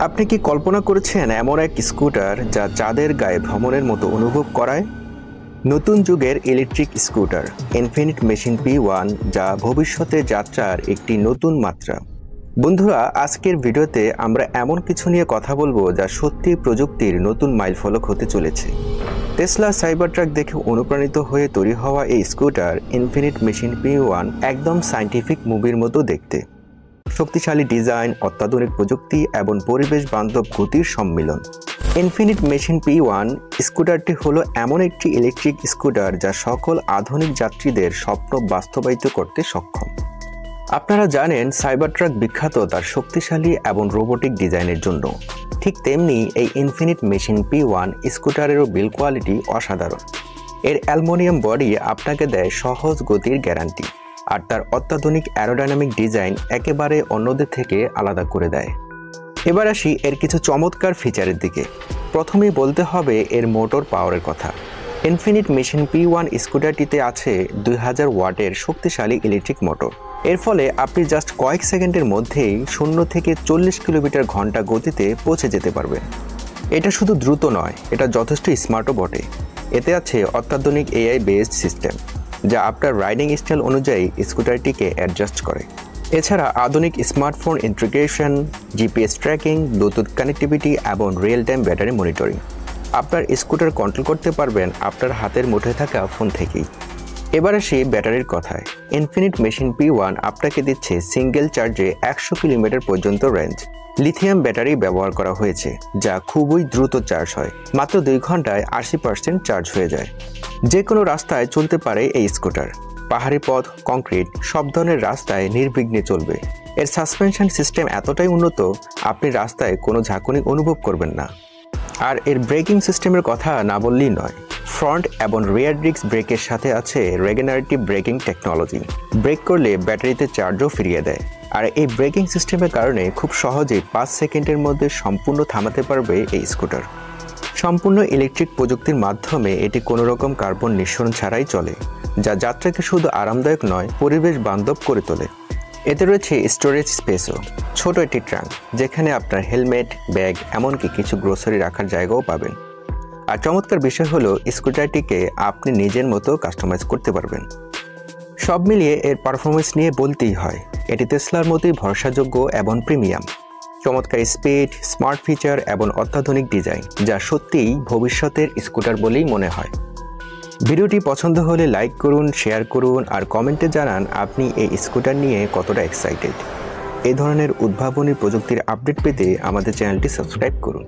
আপনি কি কল্পনা করেছেন এমন এক স্কুটার যা চাঁদের গায়ে ভ্রমণের মতো অনুভব করায়? নতুন যুগের electric scooter infinite machine P1, যা ভবিষ্যতে যাত্রার একটি নতুন মাত্রা। বন্ধুরা, আজকের ভিডিওতে আমরা এমন কিছু নিয়ে কথা বলবো যা সত্যি প্রযুক্তির নতুন মাইলফলক হতে চলেছে। টেসলা সাইবারট্রাক দেখে অনুপ্রাণিত হয়ে তৈরি হওয়া এই স্কুটার ইনফিনিট মেশিন P1 একদম সায়েন্টিফিক মুভির মতো দেখতে। শক্তিশালী ডিজাইন, অত্যাধুনিক প্রযুক্তি এবং পরিবেশ বান্ধব গতির সম্মিলন। ইনফিনিট মেশিন P1 স্কুটারটি হলো এমন একটি ইলেকট্রিক স্কুটার যা সকল আধুনিক যাত্রীদের স্বপ্ন বাস্তবায়িত করতে সক্ষম। আপনারা জানেন সাইবারট্রাক বিখ্যাত তার শক্তিশালী এবং রোবোটিক ডিজাইনের জন্য। ঠিক তেমনি এই ইনফিনিট মেশিন P1 স্কুটারেরও বিল্ড কোয়ালিটি অসাধারণ। এর অ্যালুমিনিয়াম বডি আপনাকে দেয় সহজ গতির গ্যারান্টি, আর তার অত্যাধুনিক অ্যারোডাইনামিক ডিজাইন একেবারে অন্যদের থেকে আলাদা করে দেয়। এবার আসি এর কিছু চমৎকার ফিচারের দিকে। প্রথমেই বলতে হবে এর মোটর পাওয়ারের কথা। ইনফিনিট মেশিন P1 স্কুটারটিতে আছে 2000 ওয়াটের শক্তিশালী ইলেকট্রিক মোটর। এর ফলে আপনি জাস্ট কয়েক সেকেন্ডের মধ্যেই 0 থেকে 40 কিলোমিটার ঘন্টা গতিতে পৌঁছে যেতে পারবেন। এটা শুধু দ্রুত নয়, এটা যথেষ্ট স্মার্টও বটে। এতে আছে অত্যাধুনিক AI বেসড সিস্টেম, যা আপনার রাইডিং স্টাইল অনুযায়ী স্কুটারটিকে অ্যাডজাস্ট করে। এছাড়া আধুনিক smartphone integration, GPS tracking, Bluetooth connectivity এবং রিয়েল টাইম ব্যাটারি মনিটরিং। আপনার স্কুটার কন্ট্রোল করতে পারবেন আপনার হাতের মুঠোয় থাকা ফোন থেকেই। এবার আসি ব্যাটারির কথায়। ইনফিনিট মেশিন P1 আপনাকে দিচ্ছে সিঙ্গেল চার্জে 100 কিলোমিটার পর্যন্ত রেঞ্জ। লিথিয়াম ব্যাটারি ব্যবহার করা হয়েছে, যা খুবই দ্রুত চার্জ হয়। মাত্র 2 ঘন্টায় 80% চার্জ হয়ে যায়। যে কোনো রাস্তায় চলতে পারে এই স্কুটার। পাহাড়ি পথ, কংক্রিট, সব ধরনের রাস্তায় নির্বিঘ্নে চলবে। এর সাসপেনশন সিস্টেম এতটাই উন্নত, আপনি রাস্তায় কোনো ঝাঁকুনি অনুভব করবেন না। আর এর ব্রেকিং সিস্টেমের কথা না বললেই নয়। ফ্রন্ট এবং রিয়ার ডিস্ক ব্রেকের সাথে আছে রেজেনারেটিভ ব্রেকিং টেকনোলজি। ব্রেক করলে ব্যাটারিতে চার্জও ফিরিয়ে দেয়। আর এই ব্রেকিং সিস্টেমের কারণে খুব সহজেই 5 সেকেন্ডের মধ্যে সম্পূর্ণ থামাতে পারবে এই স্কুটার। সম্পূর্ণ ইলেকট্রিক প্রযুক্তির মাধ্যমে এটি কোনো রকম কার্বন নিঃসরণ ছাড়াই চলে, যা যাত্রাকে শুধু আরামদায়ক নয়, পরিবেশ বান্ধব করে তোলে। এতে রয়েছে স্টোরেজ স্পেসও। ছোট একটি ট্রাঙ্ক, যেখানে আপনার হেলমেট, ব্যাগ, এমনকি কিছু গ্রোসারি রাখার জায়গাও পাবেন। আর চমৎকার বিষয় হলো স্কুটারটিকে আপনি নিজের মতো কাস্টমাইজ করতে পারবেন। সব মিলিয়ে এর পারফরমেন্স নিয়ে বলতেই হয়, এটি টেসলার মতোই ভরসাযোগ্য এবং প্রিমিয়াম। চমৎকার স্পিড, স্মার্ট ফিচার এবং অত্যাধুনিক ডিজাইন, যা সত্যিই ভবিষ্যতের স্কুটার বলেই মনে হয়। ভিডিওটি পছন্দ হলে লাইক করুন, শেয়ার করুন আর কমেন্টে জানান আপনি এই স্কুটার নিয়ে কতটা এক্সাইটেড। এই ধরনের উদ্ভাবনী প্রযুক্তির আপডেট পেতে আমাদের চ্যানেলটি সাবস্ক্রাইব করুন।